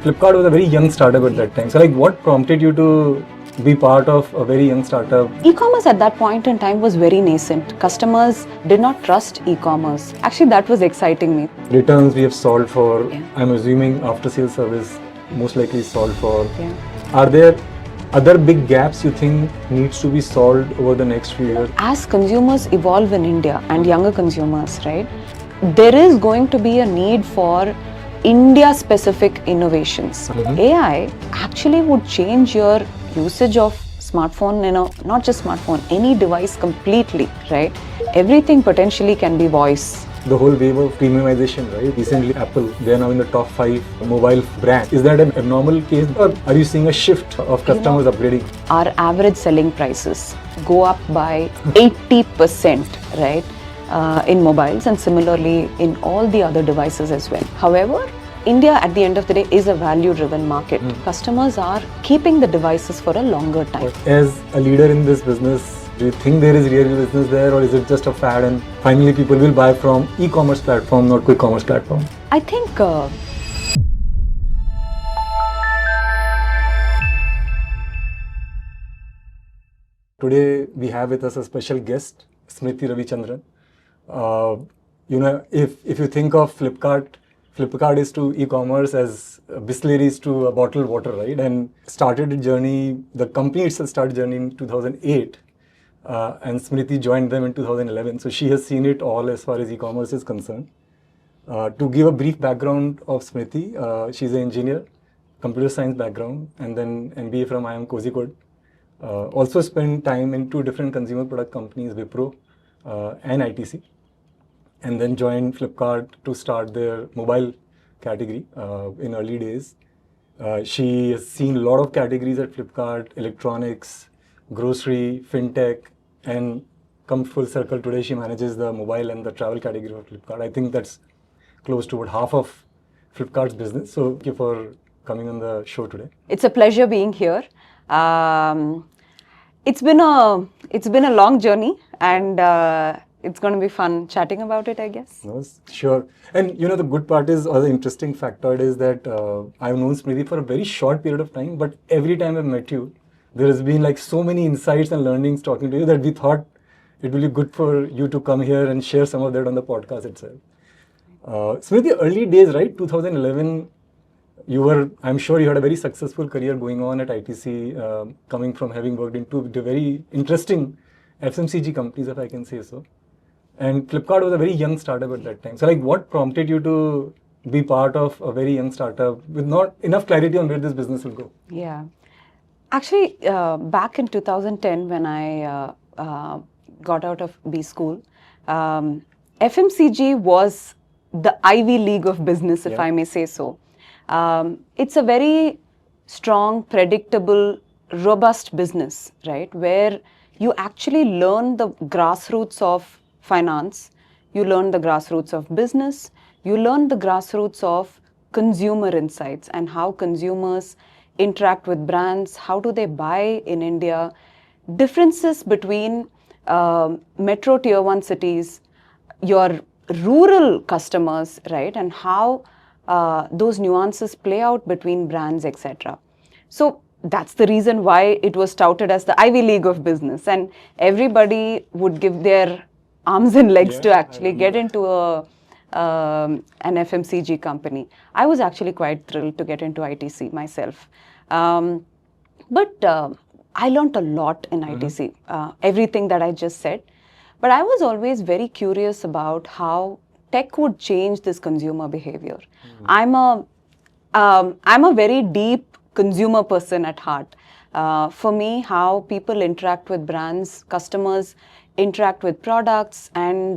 Flipkart was a very young startup at that time. So like what prompted you to be part of a very young startup? E-commerce at that point in time was very nascent. Customers did not trust e-commerce. Actually, that was exciting me. Returns we have solved for, Yeah. I'm assuming after sales service most likely solved for. Yeah. Are there other big gaps you think needs to be solved over the next few years? As consumers evolve in India and younger consumers, right, there is going to be a need for India-specific innovations. AI actually would change your usage of smartphone, not just smartphone, any device completely, right? Everything potentially can be voice. The whole wave of premiumization, right? Recently Apple, they are now in the top 5 mobile brands. Is that an abnormal case, or are you seeing a shift of customers upgrading? Our average selling prices go up by 80%, right, in mobiles, and similarly in all the other devices as well. However, India at the end of the day is a value-driven market. Customers are keeping the devices for a longer time. As a leader in this business, do you think there is real business there, or is it just a fad and finally people will buy from e-commerce platform, not quick commerce platform? I think Today we have with us a special guest, Smrithi Ravichandran. If you think of Flipkart is to e-commerce as Bisleri to a bottled water, right? And started a journey, the company itself started journey in 2008. And Smrithi joined them in 2011. So she has seen it all as far as e-commerce is concerned. To give a brief background of Smrithi, she's an engineer, computer science background, and then MBA from IIM Kozhikode. Also spent time in 2 different consumer product companies, Wipro and ITC. And then joined Flipkart to start their mobile category in early days. She has seen a lot of categories at Flipkart: electronics, grocery, fintech, and come full circle. Today she manages the mobile and the travel category of Flipkart. I think that's close to about half of Flipkart's business. So thank you for coming on the show today. it's a pleasure being here. It's been a long journey, and it's going to be fun chatting about it, I guess. No, sure. And the good part is, or the interesting factor is that I've known Smrithi for a very short period of time, but every time I've met you, there has been like so many insights and learnings talking to you that we thought it will be good for you to come here and share some of that on the podcast itself. Smrithi, early days, right? 2011, I'm sure you had a very successful career going on at ITC, coming from having worked in 2 very interesting FMCG companies, if I can say so. And Flipkart was a very young startup at that time. So like what prompted you to be part of a very young startup with not enough clarity on where this business will go? Yeah. Actually, back in 2010, when I got out of B school, FMCG was the Ivy League of business, if I may say so. It's a very strong, predictable, robust business, right? Where you actually learn the grassroots of finance, you learn the grassroots of business, you learn the grassroots of consumer insights and how consumers interact with brands, how do they buy in India, differences between metro tier 1 cities, your rural customers, right, and how those nuances play out between brands, etc. So that's the reason why it was touted as the Ivy League of business, and everybody would give their arms and legs to actually get into an FMCG company. I was actually quite thrilled to get into ITC myself. But I learned a lot in ITC, everything that I just said. But I was always very curious about how tech would change this consumer behavior. I'm a very deep consumer person at heart. For me, how people interact with brands, customers interact with products, and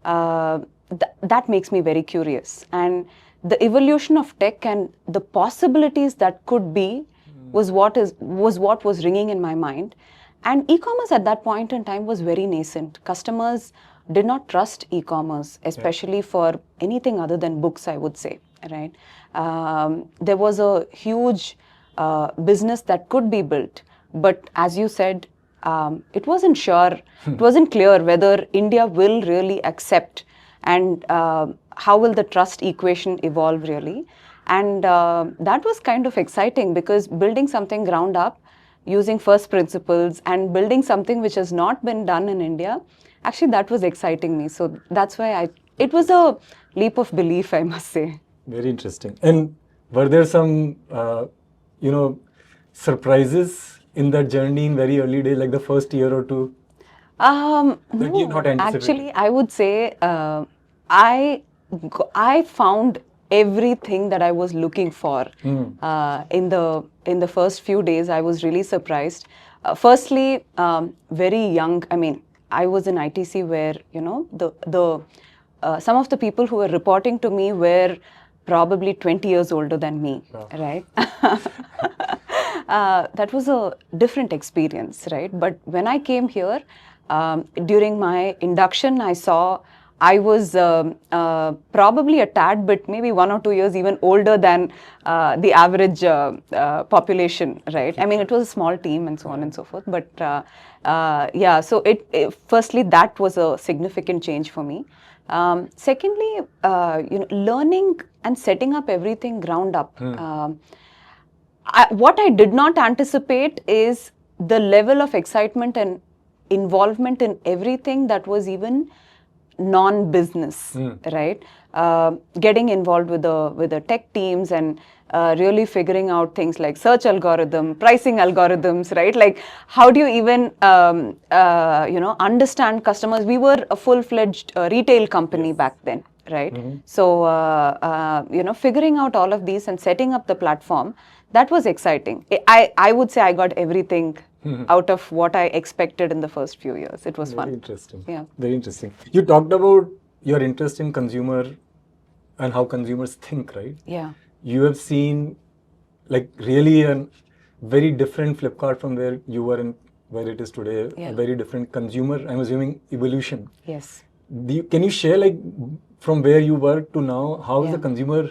that makes me very curious. And the evolution of tech and the possibilities that could be was what was ringing in my mind. And e-commerce at that point in time was very nascent. Customers did not trust e-commerce, especially for anything other than books, I would say, right? There was a huge business that could be built, but as you said, it wasn't sure, it wasn't clear whether India will really accept, and how will the trust equation evolve really. And that was kind of exciting because building something ground up, using first principles and building something which has not been done in India, actually that was exciting me. So that's why it was a leap of belief, I must say. Very interesting. And were there some, surprises in that journey in very early days, like the first year or two? That you're not anticipating? Actually, I would say I found everything that I was looking for in the first few days. I was really surprised. Firstly, very young. I mean, I was in ITC where some of the people who were reporting to me were probably 20 years older than me, right? That was a different experience, right? But when I came here, during my induction, I saw I was probably a tad bit, maybe 1 or 2 years even older than the average population, right? I mean, it was a small team and so on and so forth. But yeah, so firstly, that was a significant change for me. Secondly, learning and setting up everything ground up. What I did not anticipate is the level of excitement and involvement in everything that was even non-business, right? Getting involved with the tech teams and really figuring out things like search algorithm, pricing algorithms, right? Like how do you even understand customers? We were a full-fledged retail company back then, right? So figuring out all of these and setting up the platform, that was exciting. I would say I got everything out of what I expected in the first few years. It was fun. Very interesting. Yeah. Very interesting. You talked about your interest in consumer and how consumers think, right? Yeah. You have seen like really a very different Flipkart from where you were and where it is today. Yeah. A very different consumer, I'm assuming, evolution. Yes. Can you share like from where you were to now, how is Yeah. the consumer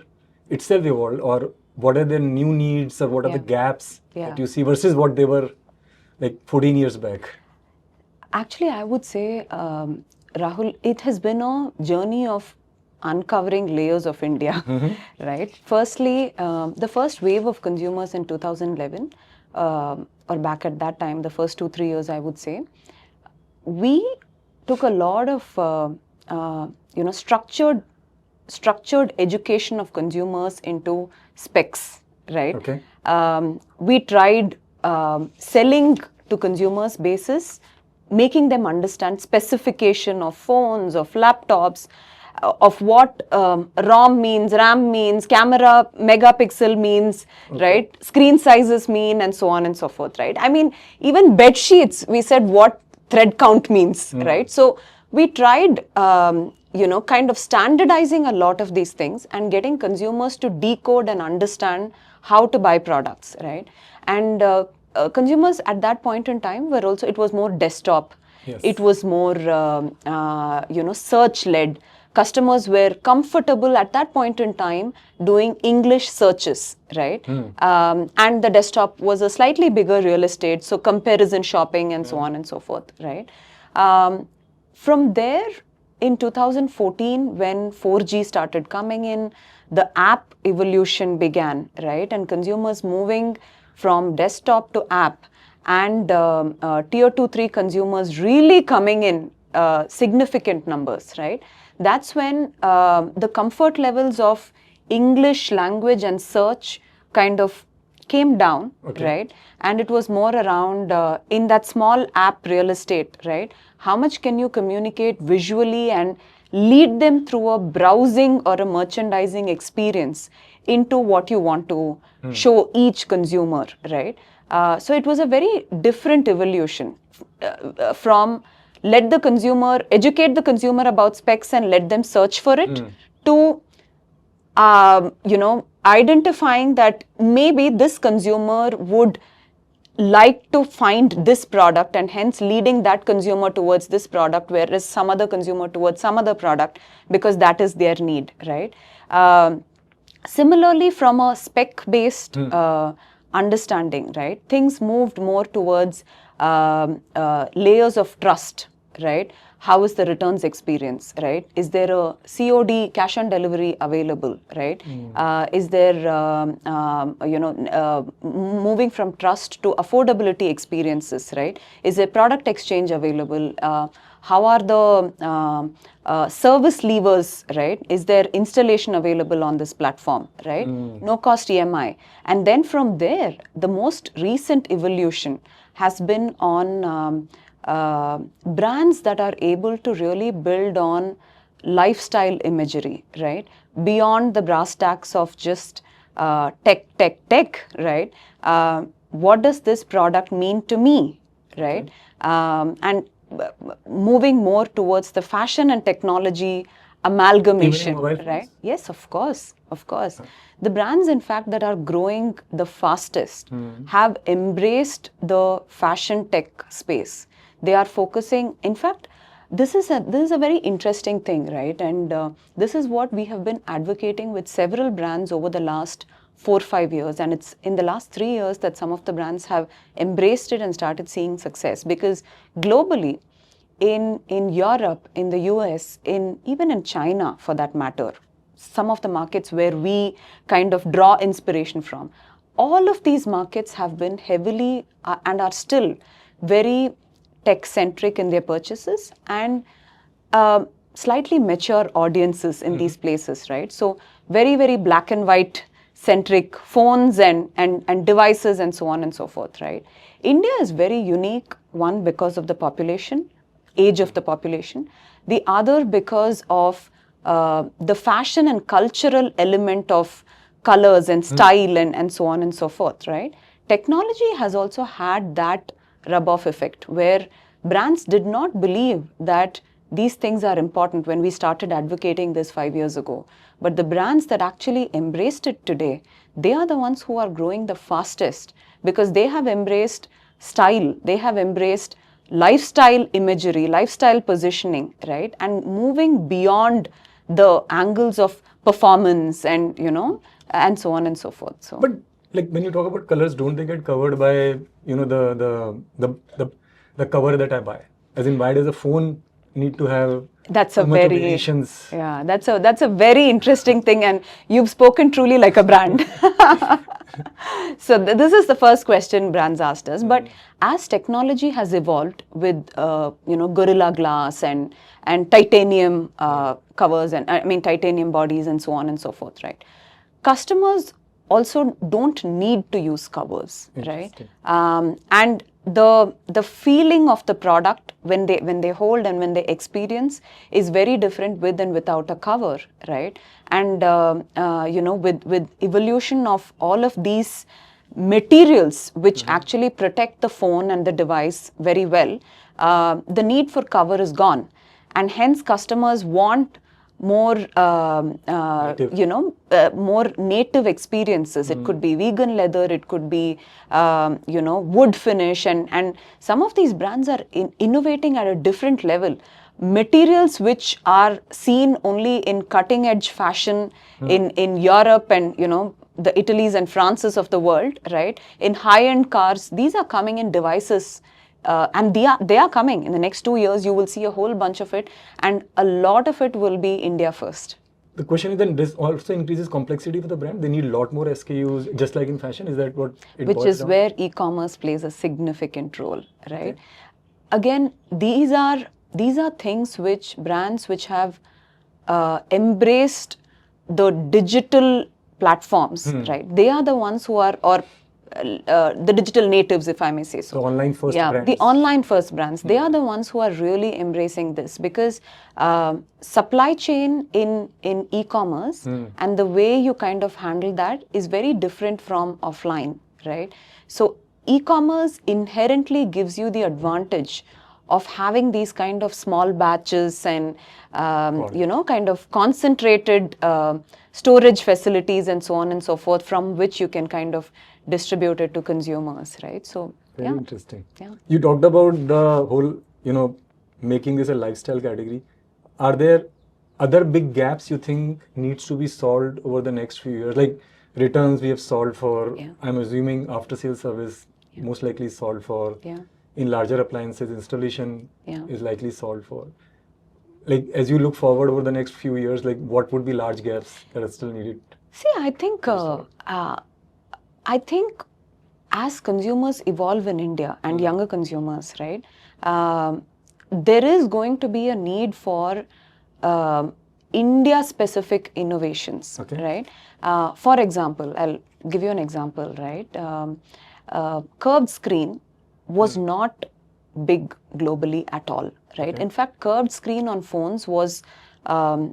itself evolved, or what are their new needs, or what are the gaps that you see versus what they were like 14 years back? Actually, I would say, Rahul, it has been a journey of uncovering layers of India, right? Firstly, the first wave of consumers in 2011, or back at that time, the first 2-3 years, I would say, we took a lot of structured education of consumers into specs, right? Okay. We tried selling to consumers basis, making them understand specification of phones, of laptops, of what ROM means, RAM means, camera megapixel means, right? Screen sizes mean, and so on and so forth, right? I mean, even bed sheets, we said what thread count means, right? So we tried, kind of standardizing a lot of these things and getting consumers to decode and understand how to buy products, right? And consumers at that point in time were also, it was more desktop. Yes. It was more, search-led. Customers were comfortable at that point in time doing English searches, right? And the desktop was a slightly bigger real estate, so comparison shopping and so on and so forth, right? From there, in 2014, when 4G started coming in, the app evolution began, right? And consumers moving from desktop to app, and tier 2-3 consumers really coming in significant numbers, right? That's when the comfort levels of English language and search kind of came down, right? And it was more around in that small app real estate, right? How much can you communicate visually and lead them through a browsing or a merchandising experience into what you want to show each consumer, right? So it was a very different evolution from let the consumer, educate the consumer about specs and let them search for it, to identifying that maybe this consumer would like to find this product and hence leading that consumer towards this product, whereas some other consumer towards some other product because that is their need, right? Similarly, from a spec-based understanding, right? Things moved more towards layers of trust, right? how is the returns experience, right? Is there a COD, cash on delivery available, right? Is there, moving from trust to affordability experiences, right? Is there product exchange available? How are the service levers, right? Is there installation available on this platform, right? No cost EMI. And then from there, the most recent evolution has been on brands that are able to really build on lifestyle imagery, right? Beyond the brass tacks of just tech, right? What does this product mean to me, right? And moving more towards the fashion and technology amalgamation, right? Yes, of course, of course. The brands, in fact, that are growing the fastest have embraced the fashion tech space. They are focusing, in fact, this is a very interesting thing, right? And this is what we have been advocating with several brands over the last 4-5 years, and it's in the last 3 years that some of the brands have embraced it and started seeing success. Because globally, in Europe, in the US, even in China for that matter, some of the markets where we kind of draw inspiration from, all of these markets have been heavily and are still very tech-centric in their purchases, and slightly mature audiences in these places, right? So very, very black and white centric phones and devices and so on and so forth, right? India is very unique, one because of the population, age of the population, the other because of the fashion and cultural element of colors and style and so on and so forth, right? Technology has also had that rub-off effect where brands did not believe that these things are important when we started advocating this 5 years ago. But the brands that actually embraced it today, they are the ones who are growing the fastest because they have embraced style, they have embraced lifestyle imagery, lifestyle positioning, right? And moving beyond the angles of performance and, and so on and so forth. So, but like when you talk about colors, don't they get covered by, the cover that I buy? As in, why does a phone need to have that's so a much of very variations? Yeah, that's a very interesting thing, and you've spoken truly like a brand. So this is the first question brands asked us. But as technology has evolved with Gorilla Glass and titanium covers and titanium bodies and so on and so forth, right? Customers also don't need to use covers, right? And the feeling of the product when they hold and when they experience is very different with and without a cover, right? And with evolution of all of these materials which actually protect the phone and the device very well, the need for cover is gone, and hence customers want more more native experiences. It could be vegan leather, it could be wood finish, and some of these brands are innovating at a different level. Materials which are seen only in cutting edge fashion in Europe and the Italies and Frances of the world, right? In high end cars, these are coming in devices. And they are coming in the next 2 years. You will see a whole bunch of it, and a lot of it will be India first. The question is then, this also increases complexity for the brand. They need a lot more SKUs, just like in fashion. Is that what it Which is down? Where e-commerce plays a significant role, right? Okay. Again, these are things which brands which have embraced the digital platforms, right? They are the ones who are, or the digital natives, if I may say so. The online first brands. The online first brands. They are the ones who are really embracing this, because supply chain in e-commerce and the way you kind of handle that is very different from offline, right? So e-commerce inherently gives you the advantage of having these kind of small batches and kind of concentrated storage facilities and so on and so forth, from which you can kind of distribute it to consumers, right? So very interesting. Yeah. You talked about the whole, making this a lifestyle category. Are there other big gaps you think needs to be solved over the next few years? Like returns we have solved for, I'm assuming after sales service most likely solved for. In larger appliances, installation is likely solved for. like as you look forward over the next few years, like what would be large gaps that are still needed? See, I think as consumers evolve in India and younger consumers, right, there is going to be a need for India-specific innovations, Okay. right? For example, I'll give you an example, right? Curved screen was not big globally at all, right? Okay. In fact, curved screen on phones was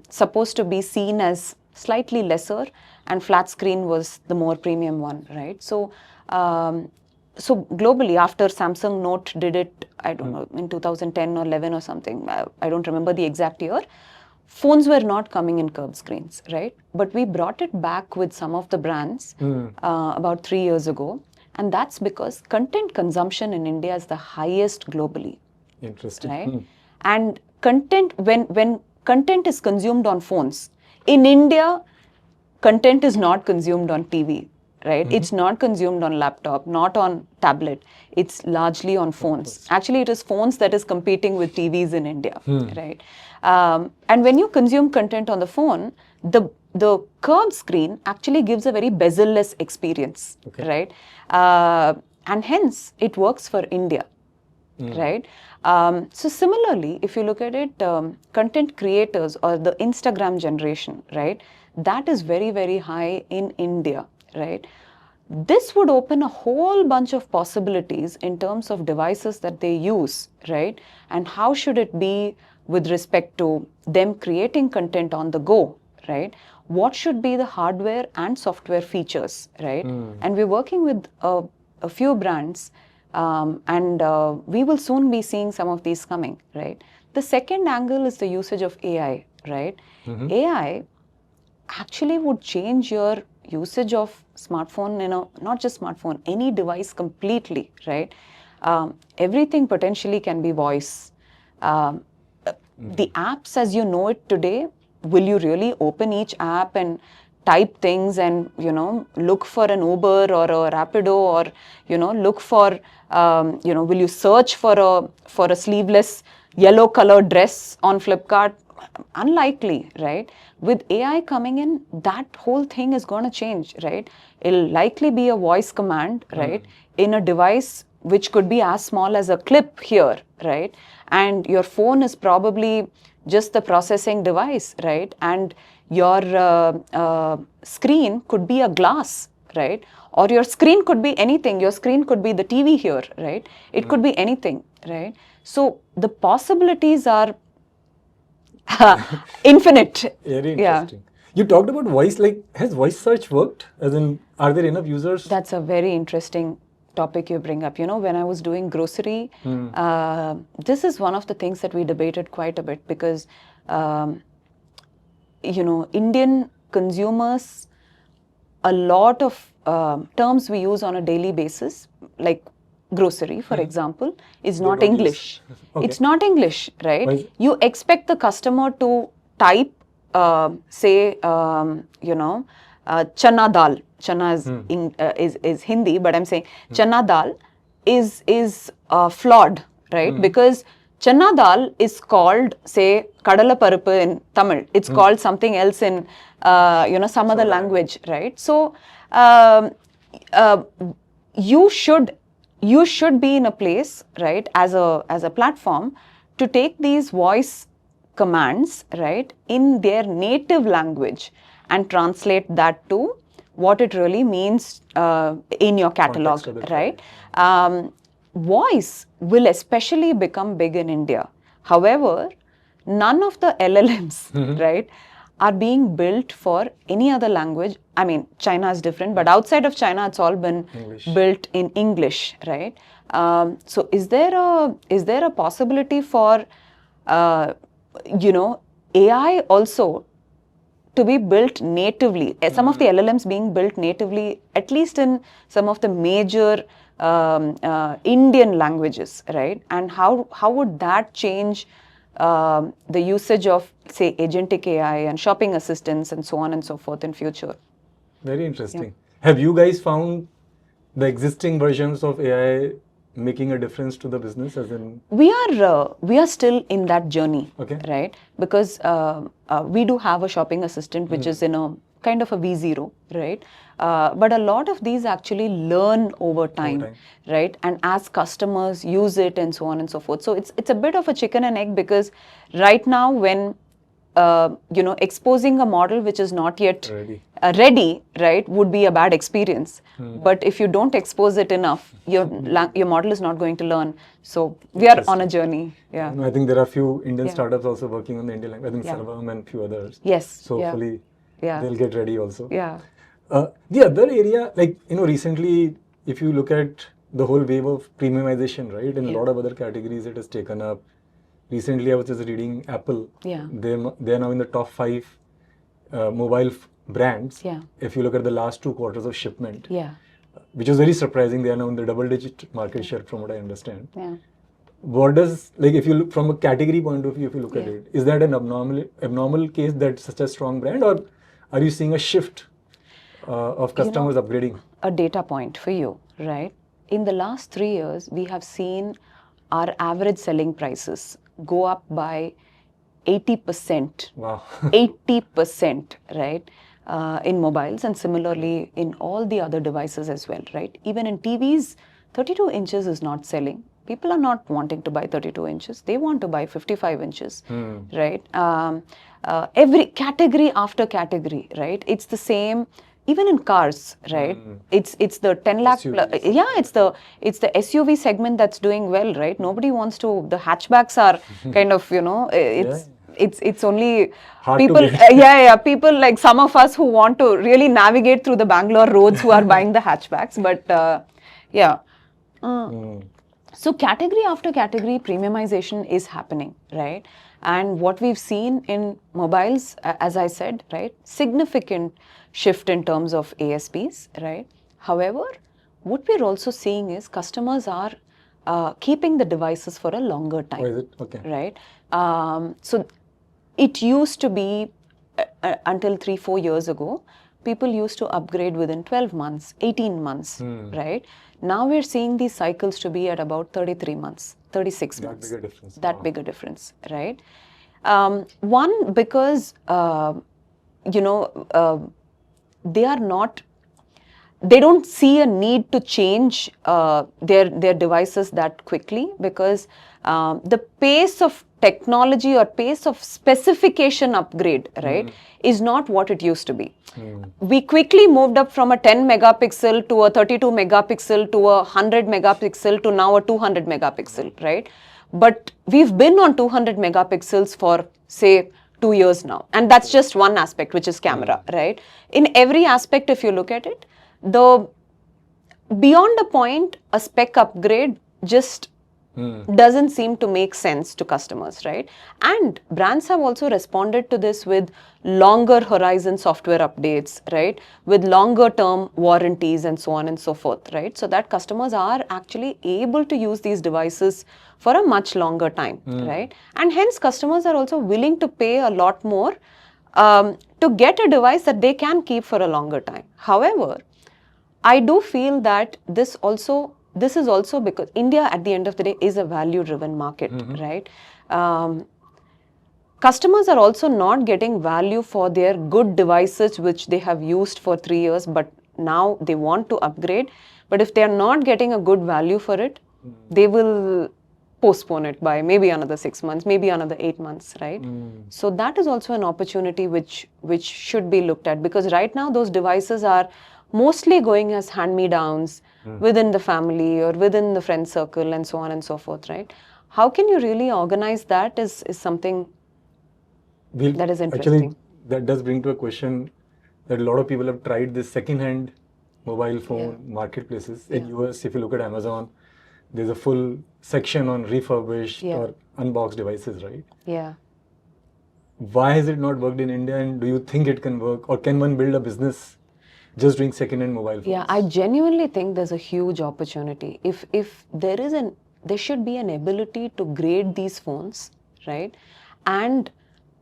supposed to be seen as slightly lesser, and flat screen was the more premium one, right? So, so globally, after Samsung Note did it, I don't know, in 2010 or 11 or something, I don't remember the exact year, phones were not coming in curved screens, right? But we brought it back with some of the brands about 3 years ago. And that's because content consumption in India is the highest globally. Interesting. Right? And content, when content is consumed on phones, in India, content is not consumed on TV, right? It's not consumed on laptop, not on tablet. It's largely on phones. Actually, it is phones that is competing with TVs in India, right? And when you consume content on the phone, the curved screen actually gives a very bezel-less experience, right? And hence, it works for India. Right? So similarly, if you look at it, content creators or the Instagram generation, right? That is very, very high in India, right? This would open a whole bunch of possibilities in terms of devices that they use, right? And how should it be with respect to them creating content on the go, right? What should be the hardware and software features, right? And we're working with a few brands, and we will soon be seeing some of these coming, right? The second angle is the usage of AI, right? AI actually would change your usage of smartphone, not just smartphone, any device completely, right? Everything potentially can be voice. The apps as you know it today, will you really open each app and type things and, look for an Uber or a Rapido or, look for, will you search for a sleeveless yellow colored dress on Flipkart? Unlikely, right? With AI coming in, that whole thing is going to change, right? It'll likely be a voice command, right? In a device which could be as small as a clip here, right? And your phone is probably just the processing device, right? And your screen could be a glass, right? Or your screen could be anything. Your screen could be the TV here, right? It could be anything, right? So the possibilities are infinite. Very interesting. You talked about voice, like has voice search worked? As in, are there enough users? That's a very interesting topic you bring up. When I was doing grocery, this is one of the things that we debated quite a bit because, Indian consumers, a lot of terms we use on a daily basis, like grocery, for example, is not English. It's not English, right? Why? You expect the customer to type, say, chana dal. Chana is Hindi, but I'm saying chana dal is flawed, right? Because chana dal is called, say, kadala paruppu in Tamil. It's called something else in, some other language, right? So, you should be in a place, right, as a platform to take these voice commands, right, in their native language and translate that to what it really means in your catalog, right? Voice will especially become big in India. However, none of the LLMs, right, are being built for any other language. I mean, China is different, but outside of China, it's all been built in English, right? So, is there a possibility for, AI also to be built natively? Some of the LLMs being built natively, at least in some of the major Indian languages, right? And how would that change the usage of, say, agentic AI and shopping assistants and so on and so forth in future? Very interesting. Have you guys found the existing versions of AI making a difference to the business, as in? We are still in that journey, Okay. right? Because we do have a shopping assistant which is in a kind of a V0, right? But a lot of these actually learn over time, right? And as customers use it and so on and so forth. So it's a bit of a chicken and egg, because right now when exposing a model which is not yet ready, right, would be a bad experience. But if you don't expose it enough, your model is not going to learn. So we are on a journey. Yeah. I think there are a few Indian startups also working on the Indian language. I think Sarvam and few others. Yes. So hopefully they'll get ready also. Yeah. The other area, like, recently, if you look at the whole wave of premiumization, right, in a lot of other categories it has taken up. Recently, I was just reading Apple. Yeah. They're now in the top 5 mobile brands. Yeah. If you look at the last 2 quarters of shipment. Yeah. Which is very surprising. They are now in the double-digit market share, from what I understand. Yeah. What does, like, if you look from a category point of view, if you look at it, is that an abnormal case that such a strong brand, or are you seeing a shift of customers upgrading? A data point for you, right? In the last 3 years, we have seen our average selling prices go up by 80%. Wow. 80%, right? In mobiles, and similarly in all the other devices as well, right? Even in TVs, 32 inches is not selling. People are not wanting to buy 32 inches. They want to buy 55 inches, right? Every category after category, right? It's the same. Even in cars, right? It's the 10 lakh. It's the SUV segment that's doing well, right? Nobody wants to. The hatchbacks are kind of, it's only hard people. People like some of us who want to really navigate through the Bangalore roads who are buying the hatchbacks. But so category after category, premiumization is happening, right? And what we've seen in mobiles, as I said, right, significant shift in terms of ASPs, right? However, what we're also seeing is customers are keeping the devices for a longer time. Oh, is it? Okay. Right? So it used to be, until 3-4 years ago, people used to upgrade within 12 months, 18 months, right? Now we're seeing these cycles to be at about 33 months, 36 months. That bigger difference. That bigger difference, right? One, because, they don't see a need to change their devices that quickly, because the pace of technology or pace of specification upgrade, right, is not what it used to be. We quickly moved up from a 10 megapixel to a 32 megapixel to a 100 megapixel to now a 200 megapixel, right? But we've been on 200 megapixels for, say, 2 years now. And that's just one aspect, which is camera, right? In every aspect, if you look at it, beyond a point, a spec upgrade just doesn't seem to make sense to customers, right? And brands have also responded to this with longer horizon software updates, right? With longer term warranties and so on and so forth, right? So that customers are actually able to use these devices for a much longer time, right? And hence customers are also willing to pay a lot more to get a device that they can keep for a longer time. However, I do feel that this is also because India, at the end of the day, is a value-driven market, right? Customers are also not getting value for their good devices, which they have used for 3 years, but now they want to upgrade. But if they are not getting a good value for it, they will postpone it by maybe another 6 months, maybe another 8 months, right? So that is also an opportunity which should be looked at, because right now those devices are mostly going as hand-me-downs within the family or within the friend circle and so on and so forth, right? How can you really organize that is something that is interesting. Actually, that does bring to a question that a lot of people have tried this second-hand mobile phone marketplaces. In US, if you look at Amazon, there's a full section on refurbished or unboxed devices, right? Yeah. Why has it not worked in India, and do you think it can work, or can one build a business just doing second-hand mobile phones? Yeah, I genuinely think there's a huge opportunity. If there should be an ability to grade these phones, right, and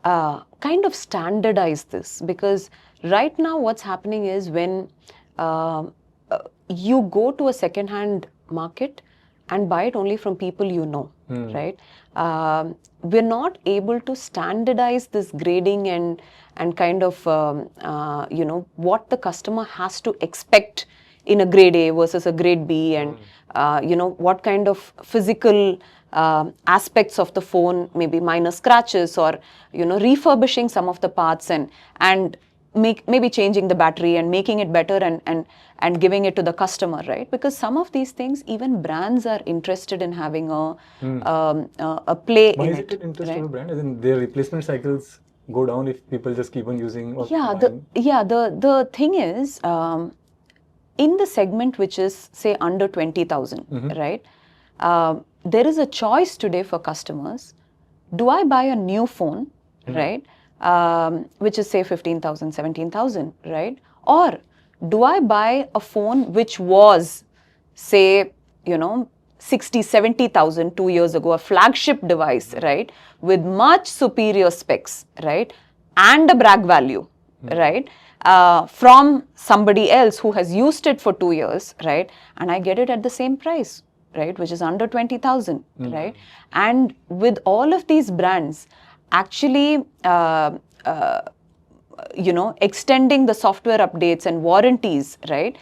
kind of standardize this, because right now what's happening is when you go to a second-hand market, and buy it only from people you know, right? We're not able to standardize this grading and kind of what the customer has to expect in a grade A versus a grade B, and what kind of physical aspects of the phone, maybe minor scratches, or refurbishing some of the parts and maybe changing the battery and making it better and giving it to the customer, right? Because some of these things, even brands are interested in having a play Why in is it. it interesting Right? to brand? As in their replacement cycles go down if people just keep on using or Yeah, buying? the thing is, in the segment which is say under 20,000, right? There is a choice today for customers. Do I buy a new phone, right? Which is say 15,000, 17,000, right? Or do I buy a phone which was say, 60, 70,000 2 years ago, a flagship device, right? With much superior specs, right? And a brag value, right? From somebody else who has used it for 2 years, right? And I get it at the same price, right? Which is under 20,000, right? And with all of these brands, actually, extending the software updates and warranties, right?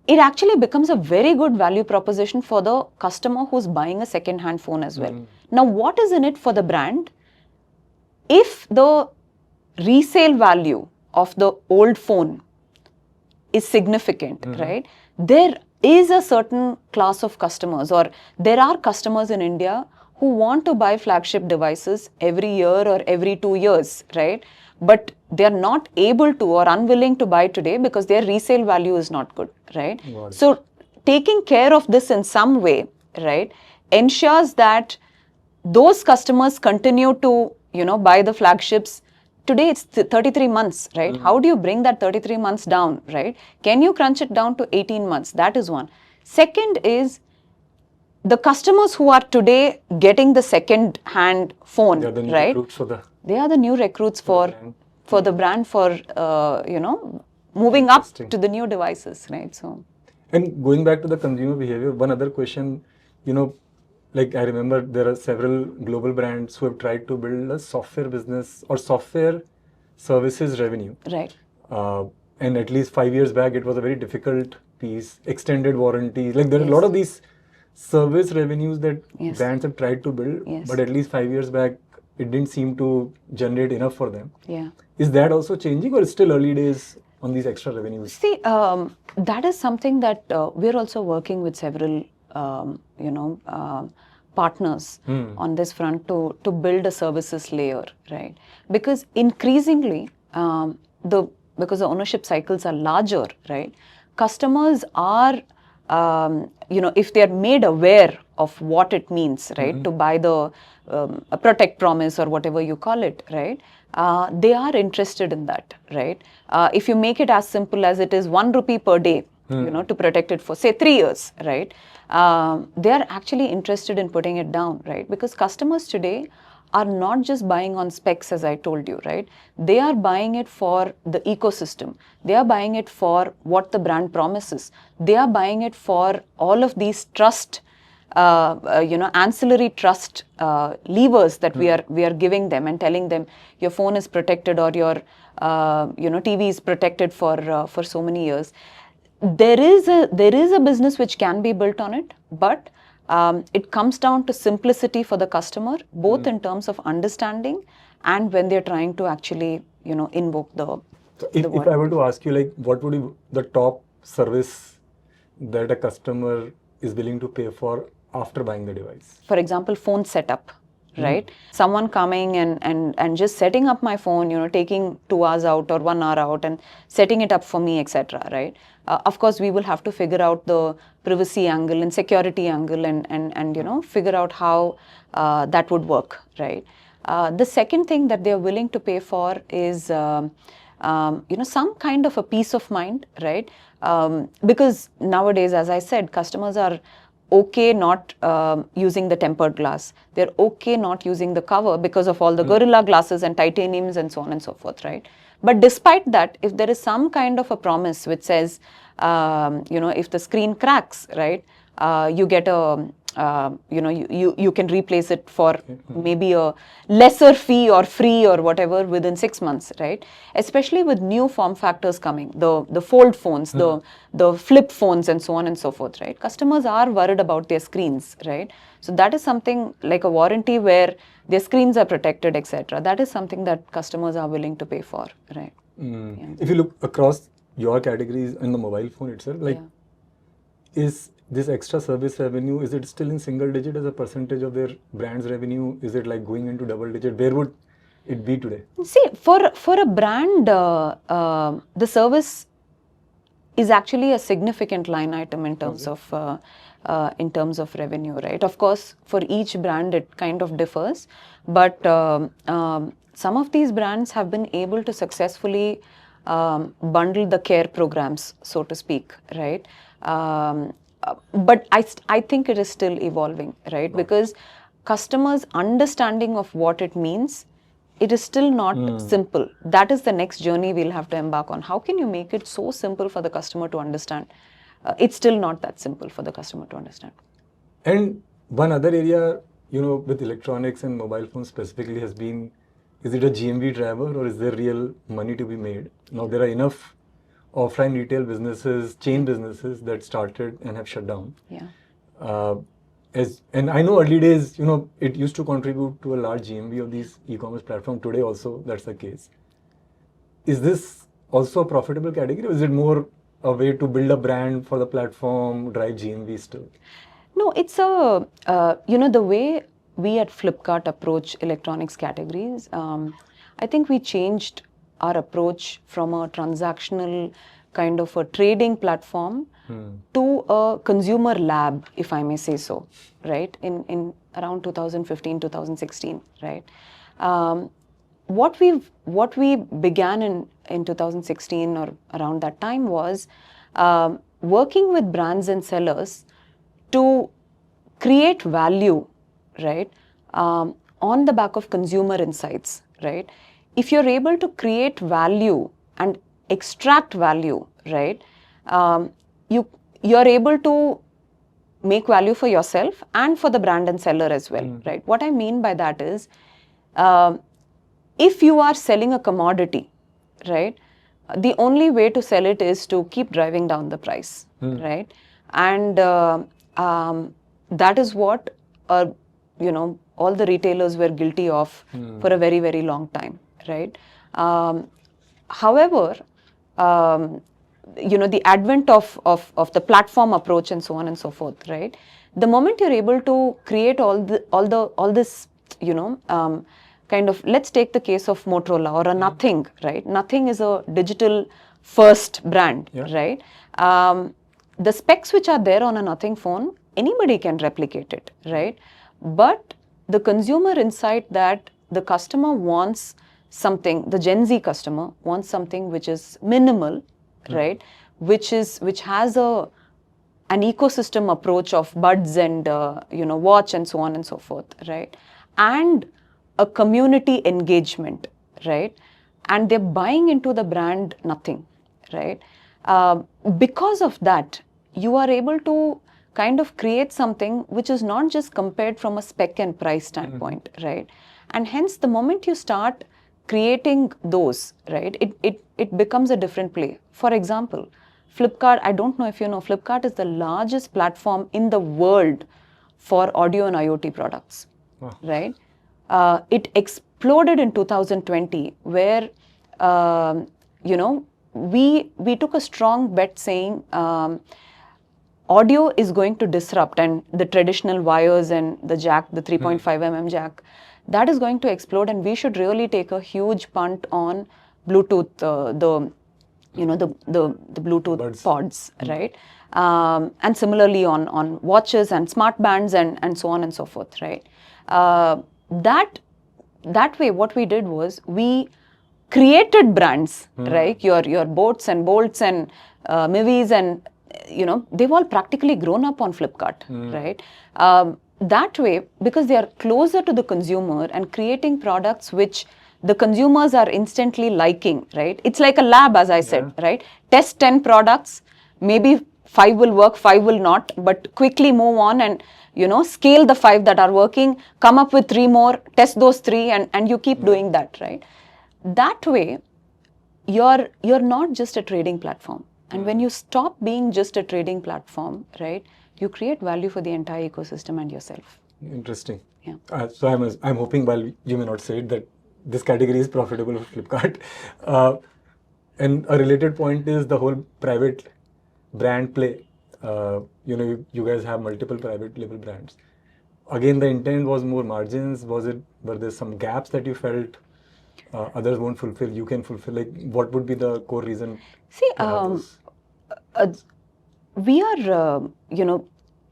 It actually becomes a very good value proposition for the customer who's buying a second-hand phone as well. Now, what is in it for the brand? If the resale value of the old phone is significant, right? There is a certain class of customers, or there are customers in India who want to buy flagship devices every year or every 2 years, right? But they're not able to or unwilling to buy today because their resale value is not good, right? So taking care of this in some way, right, ensures that those customers continue to, buy the flagships. Today it's 33 months, right? How do you bring that 33 months down, right? Can you crunch it down to 18 months? That is one. Second is, the customers who are today getting the second hand phone, They're the new right? recruits for the They are the new recruits for the brand for, moving up to the new devices, right? So. And going back to the consumer behavior, one other question, like I remember there are several global brands who have tried to build a software business or software services revenue. Right. And at least 5 years back, it was a very difficult piece, extended warranty. Like there are a lot of these service revenues that brands have tried to build, but at least 5 years back, it didn't seem to generate enough for them. Yeah. Is that also changing, or it's still early days on these extra revenues? See, that is something that we're also working with several, partners on this front to build a services layer, right? Because increasingly, because the ownership cycles are larger, right? Customers are, if they are made aware of what it means, right, to buy the a Protect Promise or whatever you call it, right? They are interested in that, right? If you make it as simple as it is 1 rupee per day, to protect it for say 3 years, right? They are actually interested in putting it down, right? Because customers today are not just buying on specs, as I told you, right? They are buying it for the ecosystem. They are buying it for what the brand promises. They are buying it for all of these trust, ancillary trust levers that we are giving them and telling them your phone is protected or your TV is protected for so many years. There is a business which can be built on it, but it comes down to simplicity for the customer, both in terms of understanding and when they're trying to actually, invoke the. So if I were to ask you, like, what would be the top service that a customer is willing to pay for after buying the device? For example, phone setup, right? Someone coming and just setting up my phone, taking 2 hours out or 1 hour out and setting it up for me, etc., right? Of course, we will have to figure out the privacy angle and security angle and figure out how that would work, right? The second thing that they are willing to pay for is some kind of a peace of mind, right? Because nowadays, as I said, customers are okay not using the tempered glass. They're okay not using the cover because of all the Gorilla glasses and titaniums and so on and so forth, right? But despite that, if there is some kind of a promise which says, if the screen cracks, right, you get a, you can replace it for maybe a lesser fee or free or whatever within 6 months, right? Especially with new form factors coming, the fold phones, the flip phones and so on and so forth, right? Customers are worried about their screens, right? So that is something like a warranty where their screens are protected, etc. That is something that customers are willing to pay for, right? Yeah. If you look across your categories in the mobile phone itself, like, is this extra service revenue, is it still in single digit as a percentage of their brand's revenue? Is it like going into double digit? Where would it be today? See, for a brand, the service is actually a significant line item in terms of revenue, right? Of course, for each brand it kind of differs, but some of these brands have been able to successfully bundle the care programs, so to speak, right? But I think it is still evolving, right? Because customers' understanding of what it means, it is still not simple. That is the next journey we'll have to embark on. How can you make it so simple for the customer to understand? It's still not that simple for the customer to understand. And one other area, with electronics and mobile phones specifically has been, is it a GMV driver or is there real money to be made? Now, there are enough offline retail businesses, chain businesses that started and have shut down. Yeah. And I know early days, it used to contribute to a large GMV of these e-commerce platforms. Today also, that's the case. Is this also a profitable category, or is it more a way to build a brand for the platform, drive GMV still? No, it's the way we at Flipkart approach electronics categories. I think we changed our approach from a transactional kind of a trading platform to a consumer lab, if I may say so, right? In around 2015, 2016, right? What we began in 2016 or around that time was working with brands and sellers to create value, right, on the back of consumer insights, right? If you're able to create value and extract value, right, you're able to make value for yourself and for the brand and seller as well, right? What I mean by that is, if you are selling a commodity, right, the only way to sell it is to keep driving down the price, right? And that is what all the retailers were guilty of for a very, very long time, right? However, the advent of the platform approach and so on and so forth, right? The moment you're able to create all this, kind of, let's take the case of Motorola or a Nothing, right? Nothing is a digital first brand, right? The specs which are there on a Nothing phone, anybody can replicate it, right? But the consumer insight that the customer wants something, the Gen Z customer wants something which is minimal, right? Which has an ecosystem approach of buds and watch and so on and so forth, right? And a community engagement, right? And they're buying into the brand Nothing, right? Because of that, you are able to kind of create something which is not just compared from a spec and price standpoint, right? And hence, the moment you start creating those, right, it becomes a different play. For example, Flipkart, I don't know if you know, Flipkart is the largest platform in the world for audio and IoT products, right? It exploded in 2020 where, we took a strong bet saying audio is going to disrupt, and the traditional wires and the jack, the 3.5 mm jack, that is going to explode, and we should really take a huge punt on Bluetooth, the Bluetooth Buds. pods, right? And similarly on watches and smart bands and so on and so forth, right? That way, what we did was we created brands, right? Your Boats and Bolts and Mivis and they've all practically grown up on Flipkart, right? That way, because they are closer to the consumer and creating products which the consumers are instantly liking, right? It's like a lab, as I said, right? Test 10 products, maybe 5 will work, 5 will not, but quickly move on and, scale the 5 that are working, come up with 3 more, test those 3, and you keep doing that, right? That way, you're not just a trading platform. And when you stop being just a trading platform, right, you create value for the entire ecosystem and yourself. Interesting. Yeah. So I'm hoping, while you may not say it, that this category is profitable for Flipkart. And a related point is the whole private brand play. You guys have multiple private label brands. Again, the intent was more margins. Were there some gaps that you felt others won't fulfill, you can fulfill? Like, what would be the core reason? See, we are,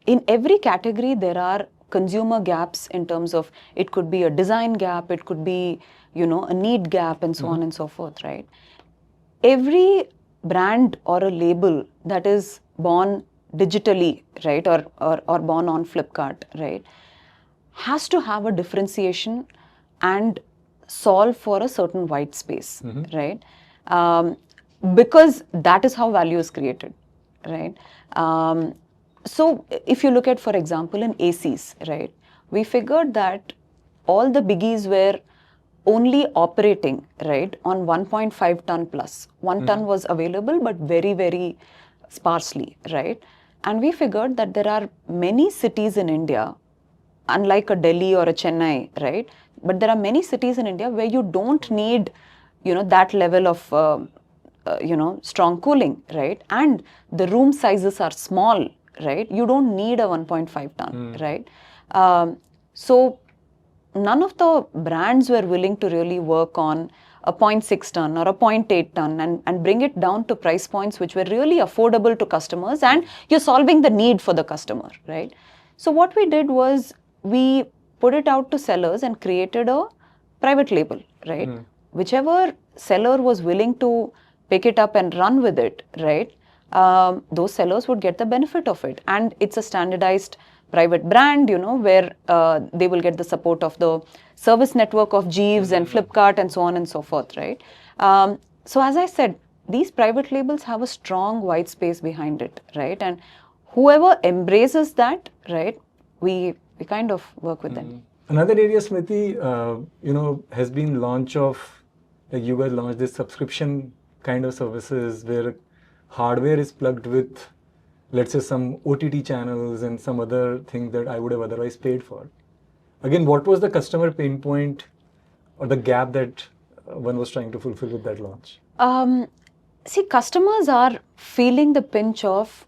in every category there are consumer gaps in terms of, it could be a design gap, it could be, a need gap, and so on and so forth, right? Every brand or a label that is born digitally, right, or born on Flipkart, right, has to have a differentiation and solve for a certain white space, right? Because that is how value is created, right? So if you look at, for example, in ACs, right, we figured that all the biggies were only operating, right, on 1.5 ton plus. 1 ton was available, but very, very sparsely, right? And we figured that there are many cities in India, unlike a Delhi or a Chennai, right? But there are many cities in India where you don't need, that level of, strong cooling, right? And the room sizes are small, right? You don't need a 1.5 ton, right? So none of the brands were willing to really work on a 0.6 ton or a 0.8 ton and bring it down to price points which were really affordable to customers, and you're solving the need for the customer, right? So what we did was we put it out to sellers and created a private label, right? Whichever seller was willing to pick it up and run with it, right? Those sellers would get the benefit of it. And it's a standardized private brand, where they will get the support of the service network of Jeeves and Flipkart and so on and so forth, right? So as I said, these private labels have a strong white space behind it, right? And whoever embraces that, right, we kind of work with them. Another area, Smrithi, has been launch of, like, you guys launched this subscription kind of services where hardware is plugged with, let's say, some OTT channels and some other thing that I would have otherwise paid for. Again, what was the customer pain point or the gap that one was trying to fulfill with that launch? See, customers are feeling the pinch of,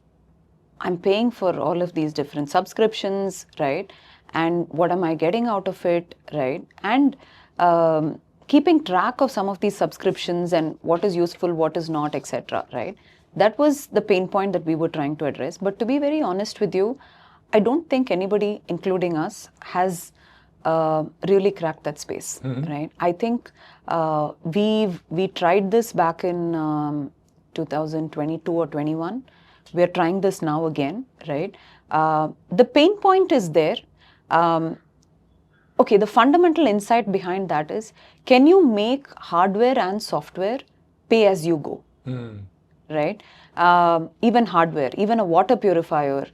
I'm paying for all of these different subscriptions, right? And what am I getting out of it, right? And keeping track of some of these subscriptions and what is useful, what is not, etc., right? That was the pain point that we were trying to address. But to be very honest with you, I don't think anybody, including us, has really cracked that space, right? I think we tried this back in 2022 or 21. We're trying this now again, right? The pain point is there. Okay, the fundamental insight behind that is, can you make hardware and software pay as you go, right? Even hardware, even a water purifier,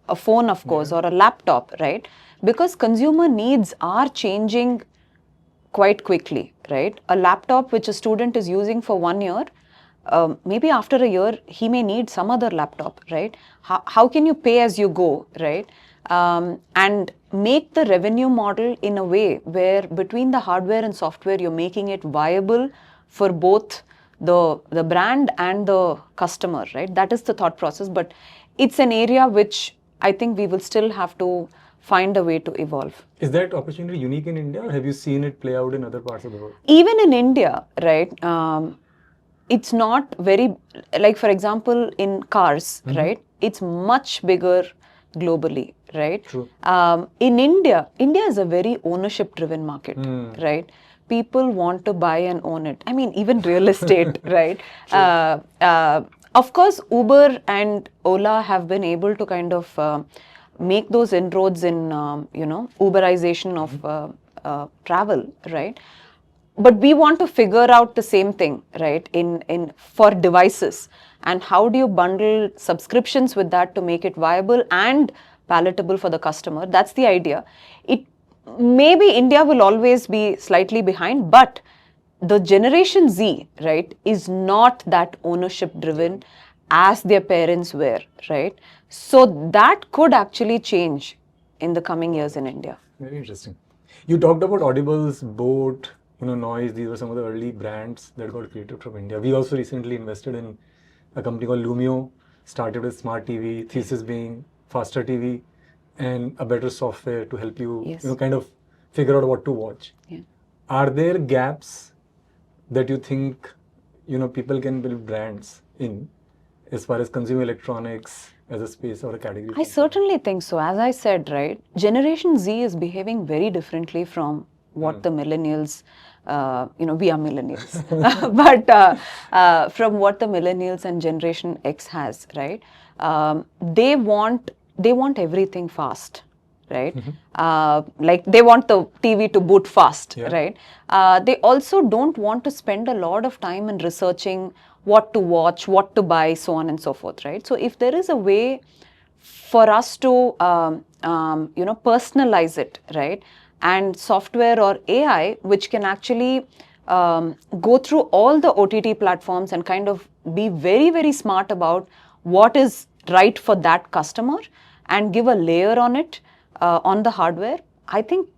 a phone, of course, or a laptop, right? Because consumer needs are changing quite quickly, right? A laptop which a student is using for 1 year, maybe after a year, he may need some other laptop, right? How can you pay as you go, right? And make the revenue model in a way where between the hardware and software, you're making it viable for both the brand and the customer, right? That is the thought process. But it's an area which I think we will still have to find a way to evolve. Is that opportunity unique in India, or have you seen it play out in other parts of the world? Even in India, right? It's not very, like, for example, in cars, right? It's much bigger globally, right? True. In India is a very ownership-driven market, right? People want to buy and own it. I mean, even real estate, right? Of course, Uber and Ola have been able to kind of make those inroads in, Uberization of travel, right? but we want to figure out the same thing, right, in for devices. And how do you bundle subscriptions with that to make it viable and palatable for the customer? That's the idea. It maybe India will always be slightly behind, but the Generation Z, right, is not that ownership driven as their parents were, right? So that could actually change in the coming years in India. Very interesting. You talked about Audible's, Boat, Noise. These were some of the early brands that got created from India. We also recently invested in a company called Lumio, started with smart TV, thesis being faster TV and a better software to help you, Yes. kind of figure out what to watch. Yeah. Are there gaps that you think, people can build brands in as far as consumer electronics as a space or a category? I certainly think so. As I said, right, Generation Z is behaving very differently from what the millennials, we are millennials, but from what the millennials and Generation X has, right? They want everything fast, right? Like they want the TV to boot fast, Yeah. right? They also don't want to spend a lot of time in researching what to watch, what to buy, so on and so forth, right? So if there is a way for us to personalize it, right, and software or AI which can actually go through all the OTT platforms and kind of be very, very smart about what is right for that customer and give a layer on it on the hardware, I think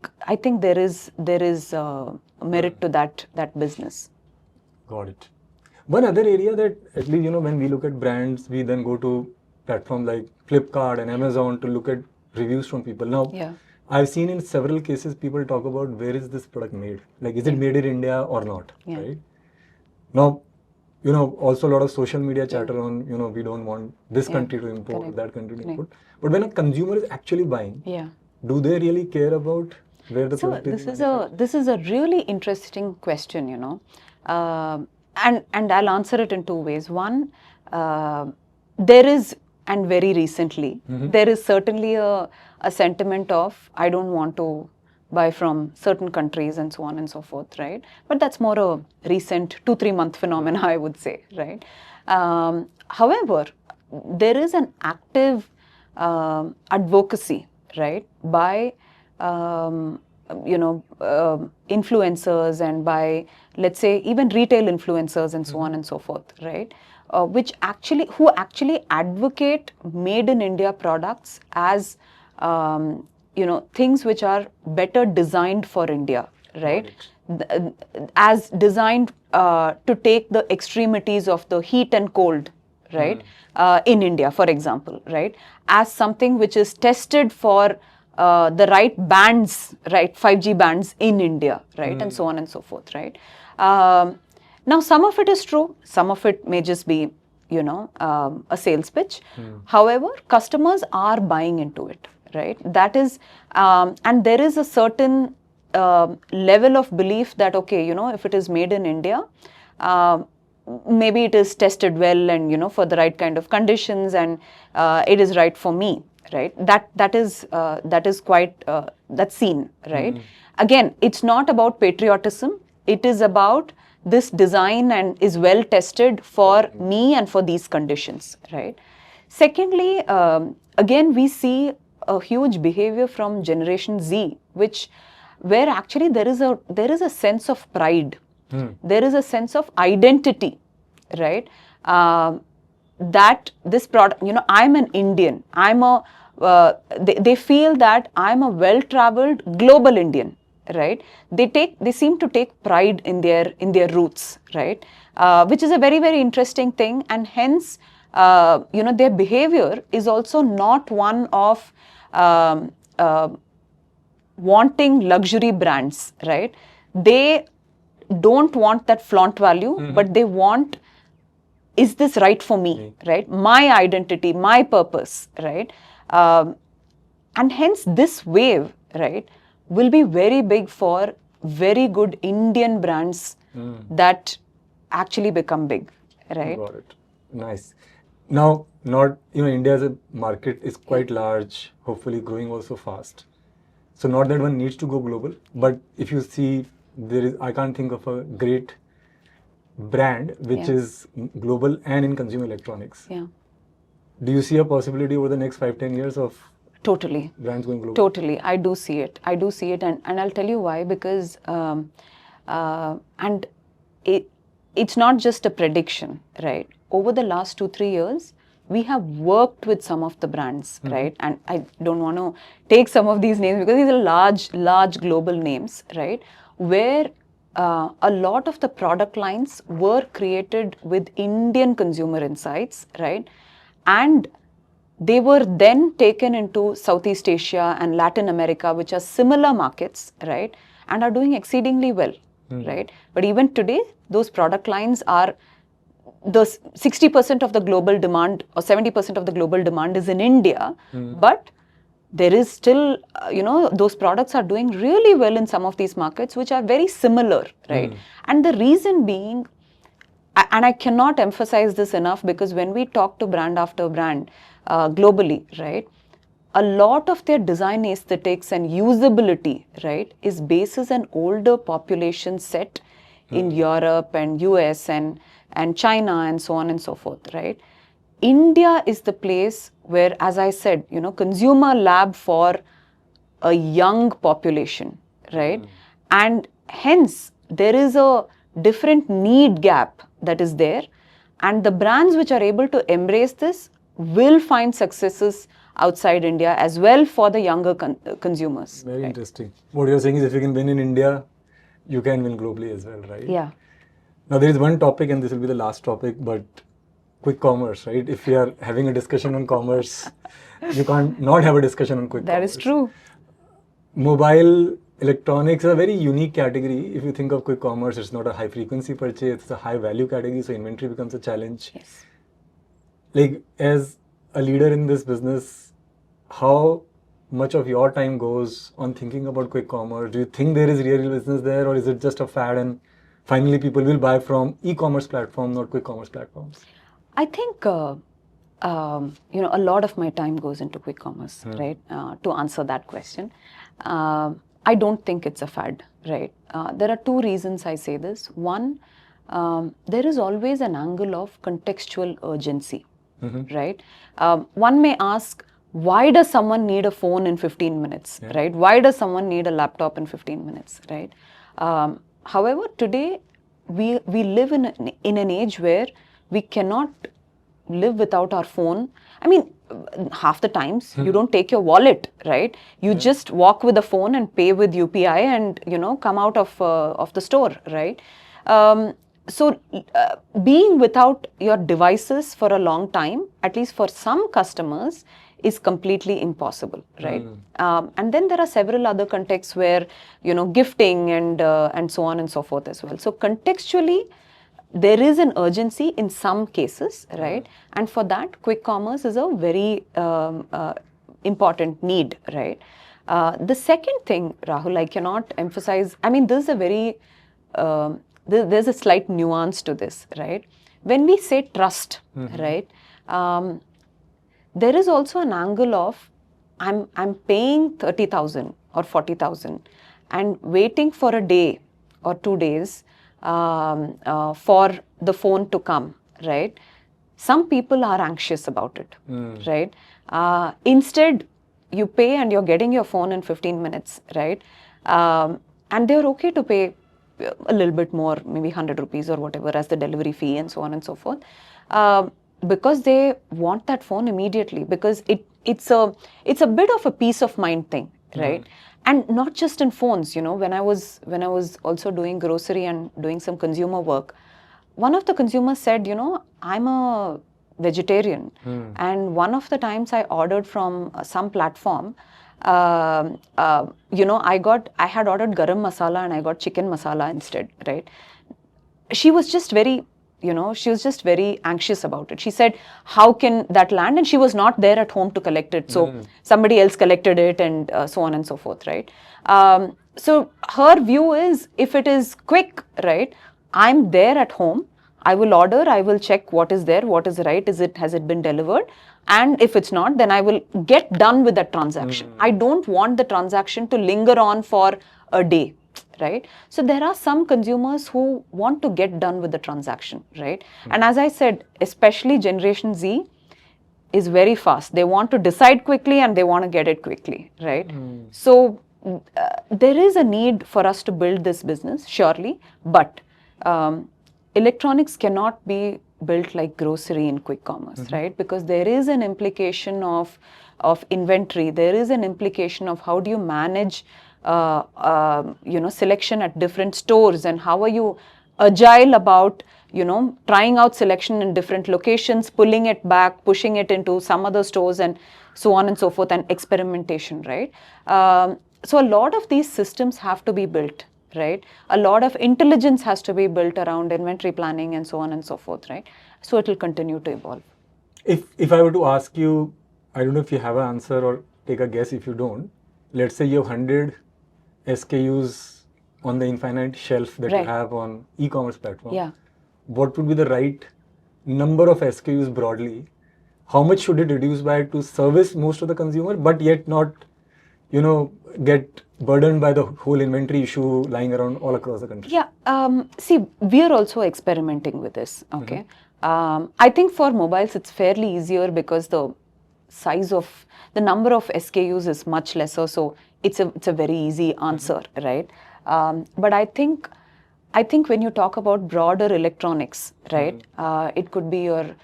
there is merit to that business. Got it. One other area that at least, when we look at brands, we then go to platforms like Flipkart and Amazon to look at reviews from people. Now, Yeah. I've seen in several cases people talk about where is this product made? Like, is it made in India or not? Yeah. Right? Now, also a lot of social media chatter on, we don't want this country to import, Correct. that country to import. But when a consumer is actually buying, Yeah. do they really care about where the So product is? this is a really interesting question, and I'll answer it in two ways. One, there is, and very recently, there is certainly a sentiment of I don't want to buy from certain countries and so on and so forth, right? But that's more a recent 2-3 month phenomena, I would say, right? However, there is an active advocacy, right, by influencers and by, let's say, even retail influencers and so on and so forth, right? Who actually advocate made in India products as things which are better designed for India, right? As designed to take the extremities of the heat and cold, right? In India, for example, right? As something which is tested for the right bands, right? 5G bands in India, right? And so on and so forth, right? Now, some of it is true. Some of it may just be, a sales pitch. However, customers are buying into it, right? That is, and there is a certain level of belief that, okay, if it is made in India, maybe it is tested well and, for the right kind of conditions and it is right for me, right? That is quite, that's seen, right? Again, it's not about patriotism. It is about this design and is well tested for me and for these conditions, right? Secondly, again, we see a huge behavior from Generation Z, where actually there is a sense of pride. There is a sense of identity, right? That this product, I'm an Indian. They feel that I'm a well-traveled global Indian, right? They seem to take pride in their roots, right? Which is a very, very interesting thing, and hence, their behavior is also not one of wanting luxury brands, right? They don't want that flaunt value, but they want, is this right for me, right? My identity, my purpose, right? And hence this wave, right, will be very big for very good Indian brands that actually become big, right? Got it. Nice. Now, India as a market is quite large, hopefully growing also fast. So not that one needs to go global, but if you see I can't think of a great brand which is global and in consumer electronics. Yeah. Do you see a possibility over the next 5-10 years of Totally. brands going global? Totally. I do see it. And I'll tell you why, because and it's not just a prediction, right? Over the last 2-3 years, we have worked with some of the brands, right? And I don't want to take some of these names because these are large global names, right? Where a lot of the product lines were created with Indian consumer insights, right? And they were then taken into Southeast Asia and Latin America, which are similar markets, right? And are doing exceedingly well, right? But even today, those product lines are the 60% of the global demand or 70% of the global demand is in India, but there is still, those products are doing really well in some of these markets, which are very similar, right? And the reason being, and I cannot emphasize this enough, because when we talk to brand after brand globally, right, a lot of their design aesthetics and usability, right, is basis an older population set in Europe and US and China and so on and so forth, right? India is the place where, as I said, consumer lab for a young population, right? And hence, there is a different need gap that is there. And the brands which are able to embrace this will find successes outside India as well for the younger consumers. Very interesting. What you're saying is if you can win in India, you can win globally as well, right? Yeah. Now, there is one topic, and this will be the last topic, but quick commerce, right? If we are having a discussion on commerce, you can't not have a discussion on quick commerce. That is true. Mobile electronics are a very unique category. If you think of quick commerce, it's not a high frequency purchase, it's a high value category, so inventory becomes a challenge. Yes. Like, as a leader in this business, how much of your time goes on thinking about quick commerce? Do you think there is real business there, or is it just a fad and finally people will buy from e-commerce platforms, not quick commerce platforms? I think a lot of my time goes into quick commerce, right? To answer that question, I don't think it's a fad, right? There are two reasons I say this. One, there is always an angle of contextual urgency, right? One may ask, why does someone need a phone in 15 minutes, right? Why does someone need a laptop in 15 minutes, right? However, today we live in an age where we cannot live without our phone. I mean, half the times you don't take your wallet, right? You just walk with a phone and pay with UPI and, come out of the store, right? So being without your devices for a long time, at least for some customers, is completely impossible, right? And then there are several other contexts where, gifting and so on and so forth as well. So contextually, there is an urgency in some cases, right? And for that, quick commerce is a very important need, right? The second thing, Rahul, I cannot emphasize, I mean, this is a very, there's a slight nuance to this, right? When we say trust, right? There is also an angle of, I'm paying 30,000 or 40,000 and waiting for a day or 2 days for the phone to come, right? Some people are anxious about it, right? Instead, you pay and you're getting your phone in 15 minutes, right? And they're okay to pay a little bit more, maybe 100 rupees or whatever as the delivery fee and so on and so forth, because they want that phone immediately, because it's a bit of a peace of mind thing, right? And not just in phones, when I was also doing grocery and doing some consumer work, one of the consumers said, I'm a vegetarian, and one of the times I ordered from some platform, I had ordered garam masala and I got chicken masala instead, right? She was just very anxious about it. She said, how can that land? And she was not there at home to collect it. So somebody else collected it and so on and so forth, right? So her view is, if it is quick, right, I'm there at home, I will order, I will check what is there, what is right, has it been delivered? And if it's not, then I will get done with that transaction. I don't want the transaction to linger on for a day, right? So there are some consumers who want to get done with the transaction, right? And as I said, especially Generation Z is very fast. They want to decide quickly and they want to get it quickly, right? So there is a need for us to build this business, surely, but electronics cannot be built like grocery in quick commerce, right? Because there is an implication of inventory. There is an implication of how do you manage selection at different stores, and how are you agile about trying out selection in different locations, pulling it back, pushing it into some other stores, and so on and so forth, and experimentation, right? So a lot of these systems have to be built, right? A lot of intelligence has to be built around inventory planning and so on and so forth, right? So it will continue to evolve. If I were to ask you, I don't know if you have an answer or take a guess if you don't. Let's say you have 100 SKUs on the infinite shelf that you have on e-commerce platform. Yeah. What would be the right number of SKUs broadly? How much should it reduce by to service most of the consumer, but yet not, get burdened by the whole inventory issue lying around all across the country? Yeah. See, we are also experimenting with this. Okay. I think for mobiles it's fairly easier because the size of the number of SKUs is much lesser, so it's a very easy answer, right? But I think when you talk about broader electronics, right? It could be your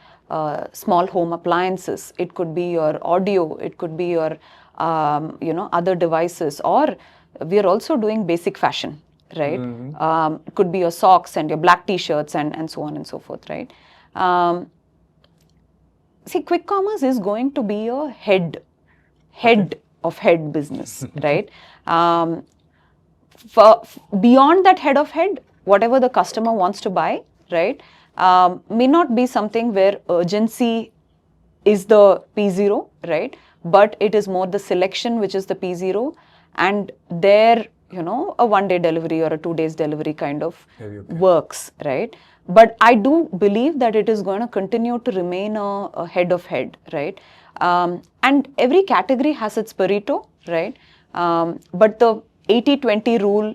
small home appliances, it could be your audio, it could be your other devices, or we are also doing basic fashion, right? It could be your socks and your black t-shirts and so on and so forth, right? See, quick commerce is going to be a head of head business, right? Beyond that head of head, whatever the customer wants to buy, right, may not be something where urgency is the P0, right? But it is more the selection which is the P0, and there, a 1-day delivery or a 2 days delivery kind of works, right? But I do believe that it is going to continue to remain a head of head, right? And every category has its Pareto, right? But the 80-20 rule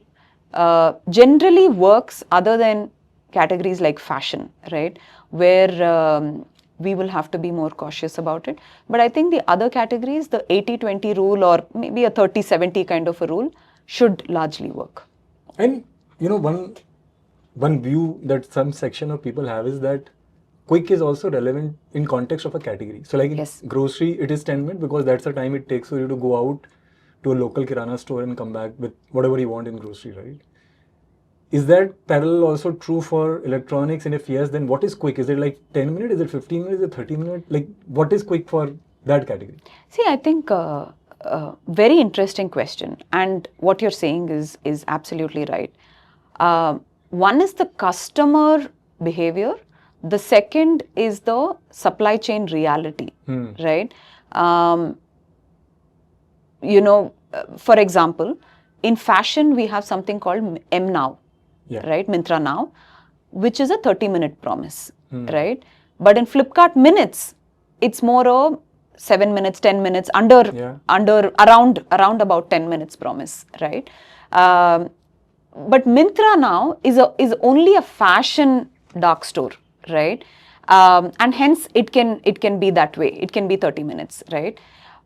generally works other than categories like fashion, right? Where we will have to be more cautious about it. But I think the other categories, the 80-20 rule or maybe a 30-70 kind of a rule should largely work. And, one view that some section of people have is that quick is also relevant in context of a category. So like in grocery, it is 10 minutes because that's the time it takes for you to go out to a local kirana store and come back with whatever you want in grocery, right? Is that parallel also true for electronics? And if yes, then what is quick? Is it like 10 minutes? Is it 15 minutes? Is it 30 minutes? Like what is quick for that category? See, I think very interesting question. And what you're saying is absolutely right. One is the customer behavior. The second is the supply chain reality, right? For example, in fashion, we have something called MNow, right? Myntra Now, which is a 30-minute promise, right? But in Flipkart minutes, it's more a 7 minutes, 10 minutes, around about 10 minutes promise, right? But Myntra Now is only a fashion dark store, right? And hence it can be that way. It can be 30 minutes, right?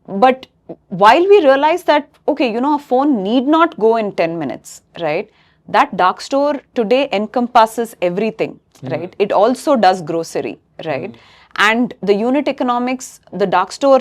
But while we realize that, okay, a phone need not go in 10 minutes, right? That dark store today encompasses everything, right? It also does grocery, right? And the unit economics, the dark store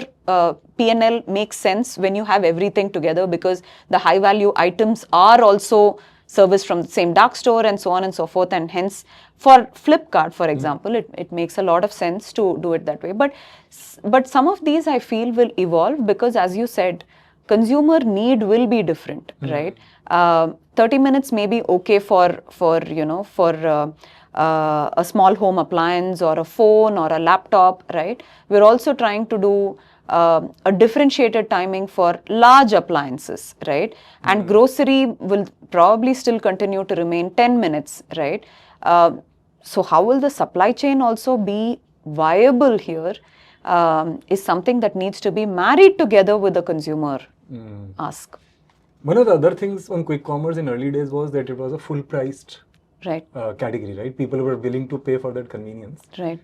P&L makes sense when you have everything together, because the high value items are also serviced from the same dark store and so on and so forth. And hence for Flipkart, for example, it makes a lot of sense to do it that way. But some of these I feel will evolve because, as you said, consumer need will be different, right? 30 minutes may be okay for a small home appliance or a phone or a laptop, right? We're also trying to do a differentiated timing for large appliances, right? And grocery will probably still continue to remain 10 minutes, right? So how will the supply chain also be viable here is something that needs to be married together with the consumer ask. One of the other things on quick commerce in early days was that it was a full-priced Right. category, right? People were willing to pay for that convenience. Right.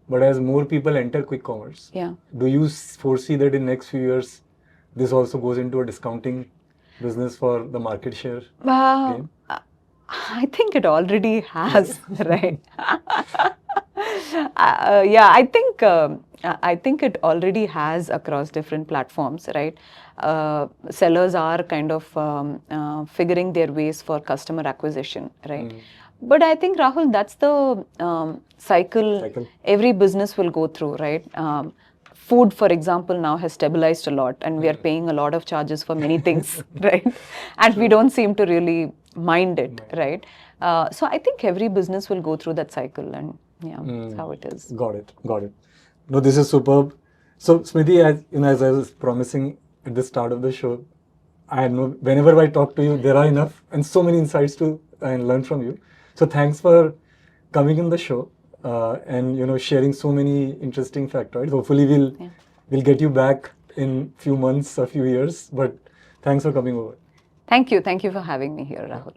But as more people enter quick commerce, Yeah. do you foresee that in next few years, this also goes into a discounting business for the market share game? I think it already has, right? Yeah, I think it already has across different platforms, right? Sellers are kind of figuring their ways for customer acquisition, right? But I think, Rahul, that's the cycle every business will go through, right? Food, for example, now has stabilized a lot, and we are paying a lot of charges for many things, right? And we don't seem to really mind it, right? So I think every business will go through that cycle, and yeah, that's how it is. Got it. No, this is superb. So, Smrithi, as I was promising at the start of the show, I know whenever I talk to you, there are enough and so many insights to learn from you. So, thanks for coming in the show and sharing so many interesting factoids. Hopefully, we'll get you back in few months or few years. But thanks for coming over. Thank you for having me here, Rahul.